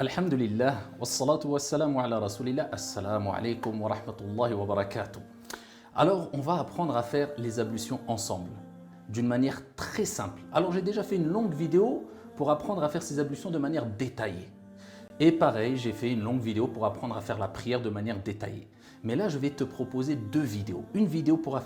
Alhamdulillah, wassalatu wassalamu ala rasulillah, assalamu alaikum wa rahmatullahi wa barakatuh. Alors, on va apprendre à faire les ablutions ensemble, d'une manière très simple. Alors, j'ai déjà fait une longue vidéo pour apprendre à faire ces ablutions de manière détaillée. Et pareil, j'ai fait une longue vidéo pour apprendre à faire la prière de manière détaillée. Mais là, je vais te proposer deux vidéos. Une vidéo pour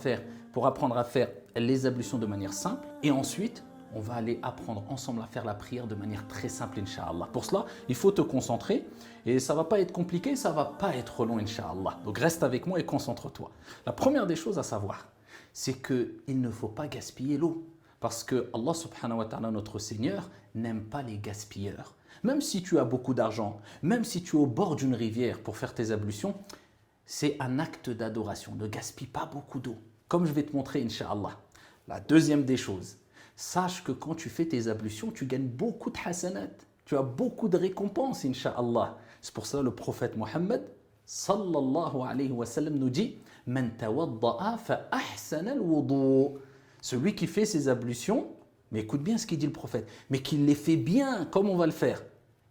apprendre à faire les ablutions de manière simple et ensuite, on va aller apprendre ensemble à faire la prière de manière très simple, Inch'Allah. Pour cela, il faut te concentrer et ça ne va pas être compliqué, ça ne va pas être long, Inch'Allah. Donc reste avec moi et concentre-toi. La première des choses à savoir, c'est qu'il ne faut pas gaspiller l'eau. Parce que Allah subhanahu wa ta'ala, notre Seigneur, n'aime pas les gaspilleurs. Même si tu as beaucoup d'argent, même si tu es au bord d'une rivière pour faire tes ablutions, c'est un acte d'adoration. Ne gaspille pas beaucoup d'eau. Comme je vais te montrer, Inch'Allah. La deuxième des choses, sache que quand tu fais tes ablutions, tu gagnes beaucoup de hasanat. Tu as beaucoup de récompenses, Inch'Allah. C'est pour ça le prophète Mohammed, sallallahu alayhi wa sallam, nous dit « Man tawadda'a fa ahsana al-wudu » Celui qui fait ses ablutions, mais écoute bien ce qu'il dit le prophète, mais qui les fait bien, comme on va le faire,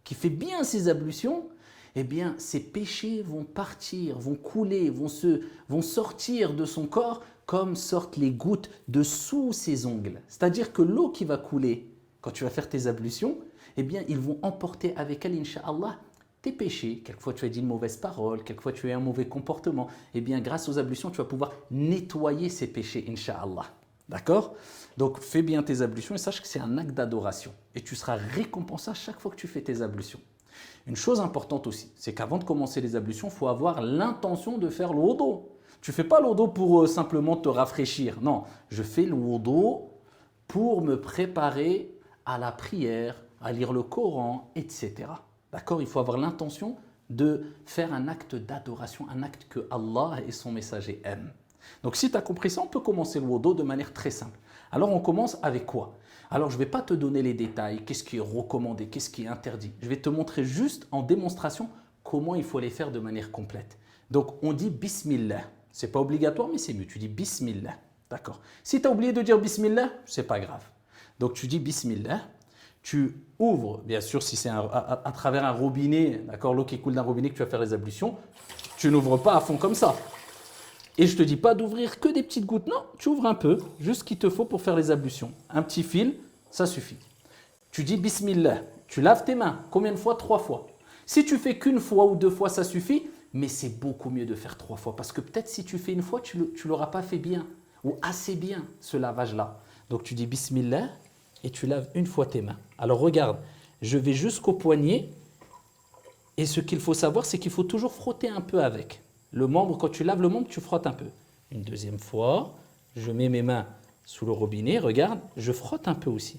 qui fait bien ses ablutions, eh bien, ses péchés vont partir, vont couler, vont sortir de son corps comme sortent les gouttes de sous ses ongles. C'est-à-dire que l'eau qui va couler quand tu vas faire tes ablutions, eh bien, ils vont emporter avec elle, Inch'Allah, tes péchés. Quelquefois, tu as dit une mauvaise parole, quelquefois, tu as eu un mauvais comportement. Eh bien, grâce aux ablutions, tu vas pouvoir nettoyer ces péchés, Inch'Allah. D'accord? Donc, fais bien tes ablutions et sache que c'est un acte d'adoration. Et tu seras récompensé à chaque fois que tu fais tes ablutions. Une chose importante aussi, c'est qu'avant de commencer les ablutions, il faut avoir l'intention de faire le wudu. Tu ne fais pas le wudu pour simplement te rafraîchir. Non, je fais le wudu pour me préparer à la prière, à lire le Coran, etc. D'accord? Il faut avoir l'intention de faire un acte d'adoration, un acte que Allah et son messager aiment. Donc si tu as compris ça, on peut commencer le wudu de manière très simple. Alors on commence avec quoi? Alors je ne vais pas te donner les détails, qu'est-ce qui est recommandé, qu'est-ce qui est interdit. Je vais te montrer juste en démonstration comment il faut les faire de manière complète. Donc on dit Bismillah. Ce n'est pas obligatoire mais c'est mieux, tu dis Bismillah. D'accord. Si tu as oublié de dire Bismillah, ce n'est pas grave. Donc tu dis Bismillah, tu ouvres, bien sûr si c'est à travers un robinet, d'accord, l'eau qui coule d'un robinet que tu vas faire les ablutions, tu n'ouvres pas à fond comme ça. Et je ne te dis pas d'ouvrir que des petites gouttes. Non, tu ouvres un peu, juste ce qu'il te faut pour faire les ablutions. Un petit fil, ça suffit. Tu dis Bismillah, tu laves tes mains. Combien de fois? 3 fois. Si tu fais qu'une fois ou 2 fois, ça suffit. Mais c'est beaucoup mieux de faire 3 fois. Parce que peut-être si tu fais une fois, tu ne l'auras pas fait bien. Ou assez bien, ce lavage-là. Donc tu dis Bismillah et tu laves une fois tes mains. Alors regarde, je vais jusqu'au poignet. Et ce qu'il faut savoir, c'est qu'il faut toujours frotter un peu avec. Le membre, quand tu laves le membre, tu frottes un peu. Une deuxième fois, je mets mes mains sous le robinet, regarde, je frotte un peu aussi.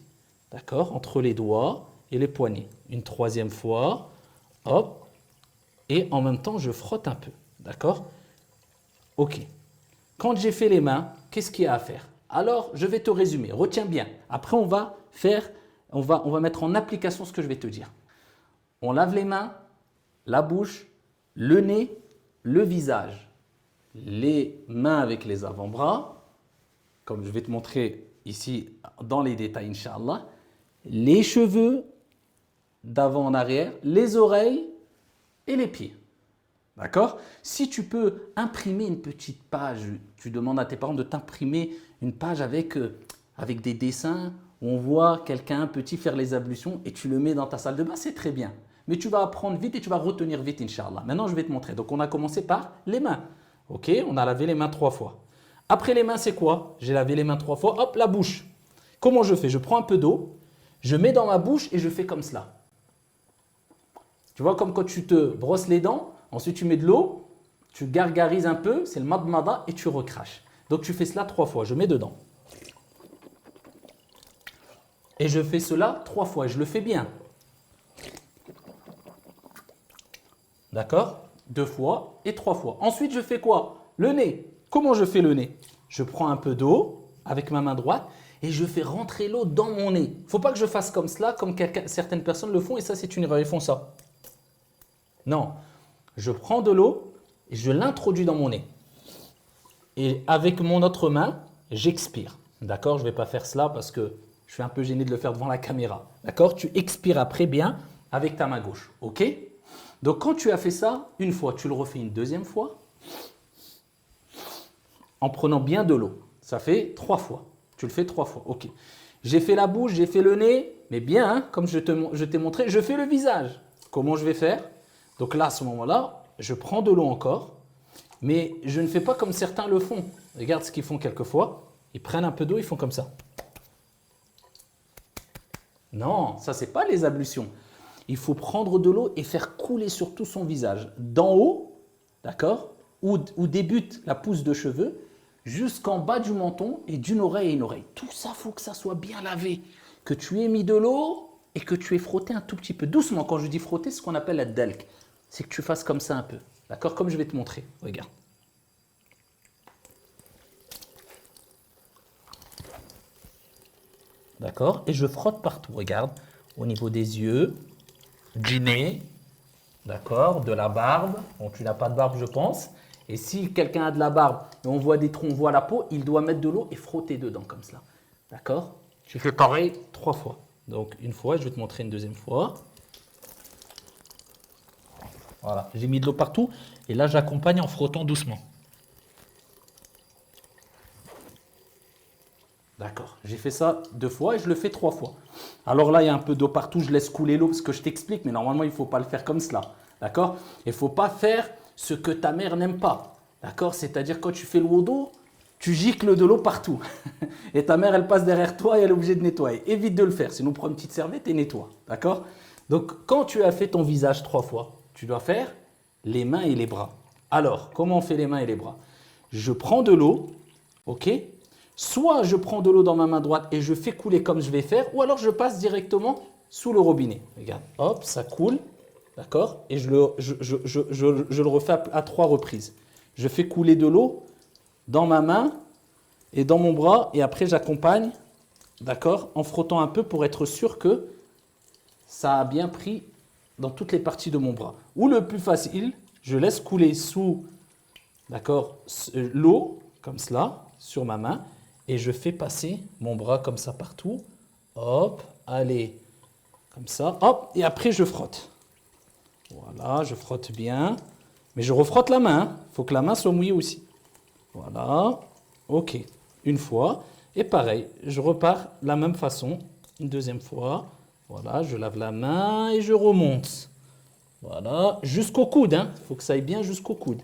D'accord? Entre les doigts et les poignets. Une troisième fois, hop, et en même temps, je frotte un peu. D'accord? Ok. Quand j'ai fait les mains, qu'est-ce qu'il y a à faire? Alors, je vais te résumer. Retiens bien. Après, on va mettre en application ce que je vais te dire. On lave les mains, la bouche, le nez, le visage, les mains avec les avant-bras, comme je vais te montrer ici dans les détails, Inch'Allah, les cheveux d'avant en arrière, les oreilles et les pieds. D'accord? Si tu peux imprimer une petite page, tu demandes à tes parents de t'imprimer une page avec des dessins où on voit quelqu'un petit faire les ablutions et tu le mets dans ta salle de bain, c'est très bien. Mais tu vas apprendre vite et tu vas retenir vite, Inch'Allah. Maintenant, je vais te montrer. Donc, on a commencé par les mains. Ok, on a lavé les mains 3 fois. Après les mains, c'est quoi? J'ai lavé les mains 3 fois. Hop, la bouche. Comment je fais? Je prends un peu d'eau, je mets dans ma bouche et je fais comme cela. Tu vois, comme quand tu te brosses les dents, ensuite tu mets de l'eau, tu gargarises un peu, c'est le madmada et tu recraches. Donc, tu fais cela 3 fois. Je mets dedans. Et je fais cela 3 fois. Je le fais bien. D'accord? 2 fois et 3 fois. Ensuite, je fais quoi? Le nez. Comment je fais le nez? Je prends un peu d'eau avec ma main droite et je fais rentrer l'eau dans mon nez. Il ne faut pas que je fasse comme cela, comme certaines personnes le font et ça, c'est une erreur. Ils font ça. Non. Je prends de l'eau et je l'introduis dans mon nez. Et avec mon autre main, j'expire. D'accord? Je ne vais pas faire cela parce que je suis un peu gêné de le faire devant la caméra. D'accord? Tu expires après bien avec ta main gauche. OK? Donc, quand tu as fait ça, une fois, tu le refais une deuxième fois en prenant bien de l'eau. Ça fait 3 fois. Tu le fais 3 fois. OK. J'ai fait la bouche, j'ai fait le nez, mais bien, hein, comme je t'ai montré, je fais le visage. Comment je vais faire? Donc là, à ce moment-là, je prends de l'eau encore, mais je ne fais pas comme certains le font. Regarde ce qu'ils font quelquefois. Ils prennent un peu d'eau, ils font comme ça. Non, ça, ce n'est pas les ablutions. Il faut prendre de l'eau et faire couler sur tout son visage. D'en haut, d'accord, où débute la pousse de cheveux, jusqu'en bas du menton et d'une oreille à une oreille. Tout ça, il faut que ça soit bien lavé. Que tu aies mis de l'eau et que tu aies frotté un tout petit peu. Doucement, quand je dis frotter, c'est ce qu'on appelle la dalk. C'est que tu fasses comme ça un peu. D'accord? Comme je vais te montrer. Regarde. D'accord? Et je frotte partout. Regarde. Au niveau des yeux, du nez, d'accord? De la barbe. Bon, tu n'as pas de barbe, je pense. Et si quelqu'un a de la barbe et on voit des troncs, on voit la peau, il doit mettre de l'eau et frotter dedans comme cela. D'accord? Tu fais pareil 3 fois. Donc une fois, je vais te montrer une deuxième fois. Voilà, j'ai mis de l'eau partout et là j'accompagne en frottant doucement. D'accord, j'ai fait ça 2 fois et je le fais 3 fois. Alors là, il y a un peu d'eau partout, je laisse couler l'eau parce que je t'explique, mais normalement il ne faut pas le faire comme cela. D'accord? Il ne faut pas faire ce que ta mère n'aime pas. D'accord? C'est-à-dire quand tu fais le wudu, tu gicles de l'eau partout. Et ta mère, elle passe derrière toi et elle est obligée de nettoyer. Évite de le faire, sinon prends une petite serviette et nettoie. D'accord? Donc quand tu as fait ton visage 3 fois, tu dois faire les mains et les bras. Alors, comment on fait les mains et les bras? Je prends de l'eau, ok? Soit je prends de l'eau dans ma main droite et je fais couler comme je vais faire, ou alors je passe directement sous le robinet. Regarde, hop, ça coule, d'accord? Et je le refais à 3 reprises. Je fais couler de l'eau dans ma main et dans mon bras, et après j'accompagne, d'accord, en frottant un peu pour être sûr que ça a bien pris dans toutes les parties de mon bras. Ou le plus facile, je laisse couler sous, d'accord, l'eau, comme cela, sur ma main, et je fais passer mon bras comme ça partout. Hop, allez, comme ça, hop, et après je frotte. Voilà, je frotte bien, mais je refrotte la main, il faut que la main soit mouillée aussi. Voilà, ok, une fois, et pareil, je repars de la même façon, une deuxième fois. Voilà, je lave la main et je remonte. Voilà, jusqu'au coude, hein. Il faut que ça aille bien jusqu'au coude.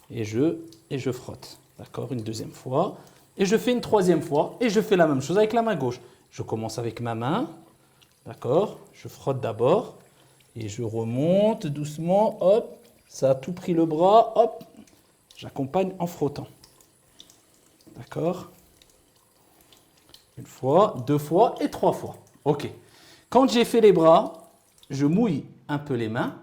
Et je frotte. D'accord, une deuxième fois. Et je fais une troisième fois. Et je fais la même chose avec la main gauche. Je commence avec ma main. D'accord, je frotte d'abord. Et je remonte doucement. Hop, ça a tout pris le bras. Hop, j'accompagne en frottant. D'accord. Une fois, 2 fois et 3 fois. Ok. Quand j'ai fait les bras, je mouille un peu les mains.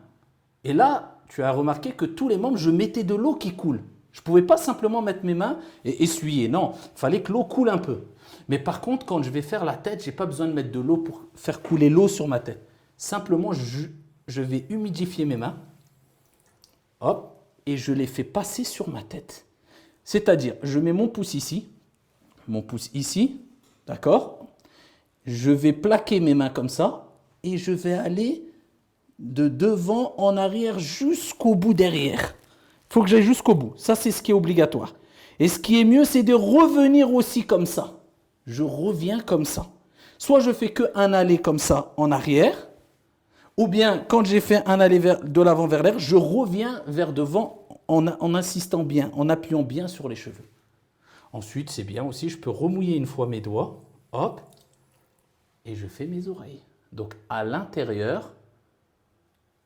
Et là, tu as remarqué que tous les membres, je mettais de l'eau qui coule. Je ne pouvais pas simplement mettre mes mains et essuyer. Non, il fallait que l'eau coule un peu. Mais par contre, quand je vais faire la tête, je n'ai pas besoin de mettre de l'eau pour faire couler l'eau sur ma tête. Simplement, je vais humidifier mes mains. Hop, et je les fais passer sur ma tête. C'est-à-dire, je mets mon pouce ici, d'accord? Je vais plaquer mes mains comme ça et je vais aller de devant en arrière jusqu'au bout derrière. Il faut que j'aille jusqu'au bout. Ça, c'est ce qui est obligatoire. Et ce qui est mieux, c'est de revenir aussi comme ça. Je reviens comme ça. Soit je fais qu'un aller comme ça en arrière, ou bien quand j'ai fait un aller de l'avant vers l'arrière, je reviens vers devant en insistant bien, en appuyant bien sur les cheveux. Ensuite, c'est bien aussi, je peux remouiller une fois mes doigts. Hop. Et je fais mes oreilles. Donc à l'intérieur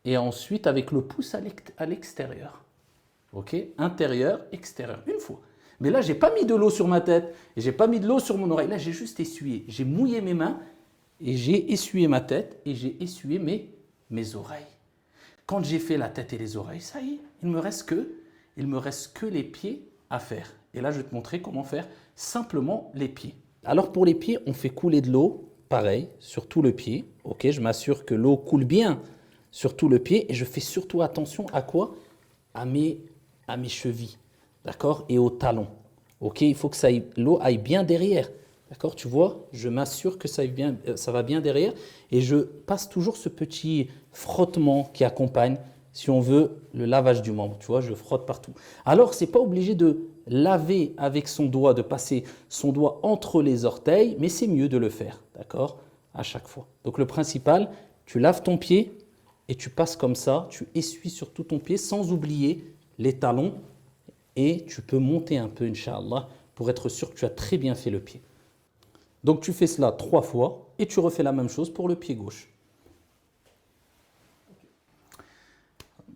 et ensuite avec le pouce à l'extérieur. Ok? Intérieur, extérieur. Une fois. Mais là, je n'ai pas mis de l'eau sur ma tête et je n'ai pas mis de l'eau sur mon oreille. Là, j'ai juste essuyé. J'ai mouillé mes mains et j'ai essuyé ma tête et j'ai essuyé mes oreilles. Quand j'ai fait la tête et les oreilles, ça y est, il me reste que les pieds à faire. Et là, je vais te montrer comment faire simplement les pieds. Alors pour les pieds, on fait couler de l'eau. Pareil, sur tout le pied. Ok, je m'assure que l'eau coule bien sur tout le pied et je fais surtout attention à quoi? À mes chevilles, d'accord? Et aux talons. Ok, il faut que l'eau aille bien derrière. D'accord? Tu vois, je m'assure que ça va bien derrière et je passe toujours ce petit frottement qui accompagne, si on veut, le lavage du membre. Tu vois, je frotte partout. Alors, ce n'est pas obligé de laver avec son doigt, de passer son doigt entre les orteils, mais c'est mieux de le faire, d'accord? À chaque fois. Donc, le principal, tu laves ton pied et tu passes comme ça, tu essuies sur tout ton pied sans oublier les talons et tu peux monter un peu, Inch'Allah, pour être sûr que tu as très bien fait le pied. Donc tu fais cela 3 fois et tu refais la même chose pour le pied gauche.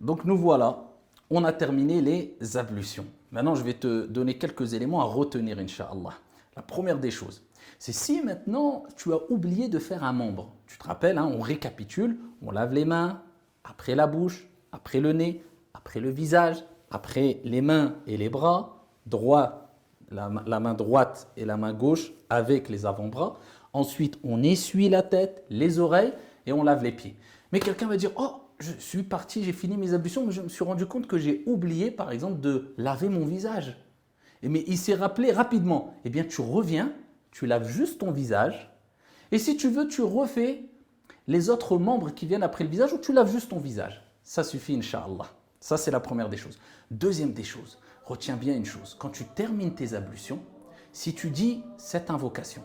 Donc nous voilà, on a terminé les ablutions. Maintenant, je vais te donner quelques éléments à retenir, Inch'Allah. La première des choses, c'est si maintenant tu as oublié de faire un membre. Tu te rappelles, hein, on récapitule, on lave les mains, après la bouche, après le nez, après le visage, après les mains et les bras, la main droite et la main gauche avec les avant-bras. Ensuite, on essuie la tête, les oreilles et on lave les pieds. Mais quelqu'un va dire, oh, je suis parti, j'ai fini mes ablutions, mais je me suis rendu compte que j'ai oublié, par exemple, de laver mon visage. Mais il s'est rappelé rapidement. Eh bien, tu reviens, tu laves juste ton visage. Et si tu veux, tu refais les autres membres qui viennent après le visage ou tu laves juste ton visage. Ça suffit, Inch'Allah. Ça, c'est la première des choses. Deuxième des choses, retiens bien une chose. Quand tu termines tes ablutions, si tu dis cette invocation,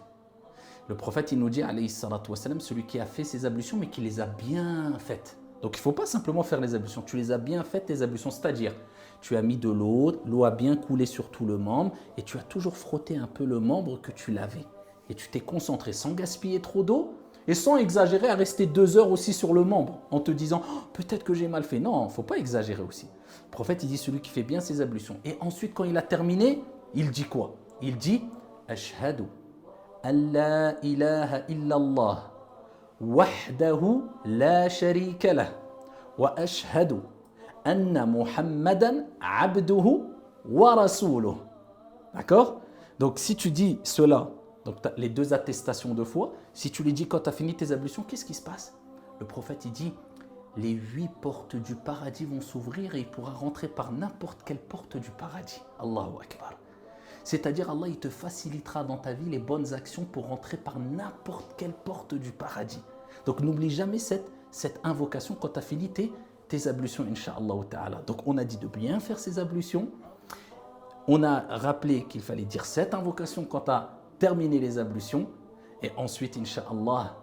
le prophète, il nous dit, alayhi salatu wassalam, celui qui a fait ses ablutions, mais qui les a bien faites. Donc, il ne faut pas simplement faire les ablutions. Tu les as bien faites, tes ablutions. C'est-à-dire, tu as mis de l'eau, l'eau a bien coulé sur tout le membre et tu as toujours frotté un peu le membre que tu lavais. Et tu t'es concentré sans gaspiller trop d'eau et sans exagérer à rester 2 heures aussi sur le membre en te disant oh, peut-être que j'ai mal fait. Non, il ne faut pas exagérer aussi. Le prophète, il dit celui qui fait bien ses ablutions. Et ensuite, quand il a terminé, il dit quoi? Il dit Ashhadu an la ilaha illallah wahdahu la sharika lah wa ashhadu anna Muhammadan abduhu wa rasuluh. D'accord? Donc si tu dis cela, donc les 2 attestations de foi, si tu les dis quand tu as fini tes ablutions, qu'est-ce qui se passe? Le prophète il dit les 8 portes du paradis vont s'ouvrir et il pourra rentrer par n'importe quelle porte du paradis. Allahu Akbar. C'est-à-dire Allah il te facilitera dans ta vie les bonnes actions pour rentrer par n'importe quelle porte du paradis. Donc n'oublie jamais cette invocation quand tu as fini tes ablutions, Inch'Allah ta'ala. Donc on a dit de bien faire ces ablutions. On a rappelé qu'il fallait dire cette invocation quand tu as terminé les ablutions. Et ensuite, Inch'Allah,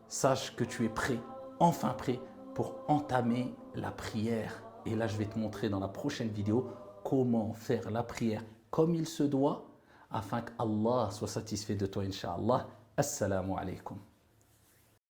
sache que tu es prêt, enfin prêt, pour entamer la prière. Et là, je vais te montrer dans la prochaine vidéo comment faire la prière comme il se doit afin qu'Allah soit satisfait de toi, Inch'Allah. Assalamu alaikum.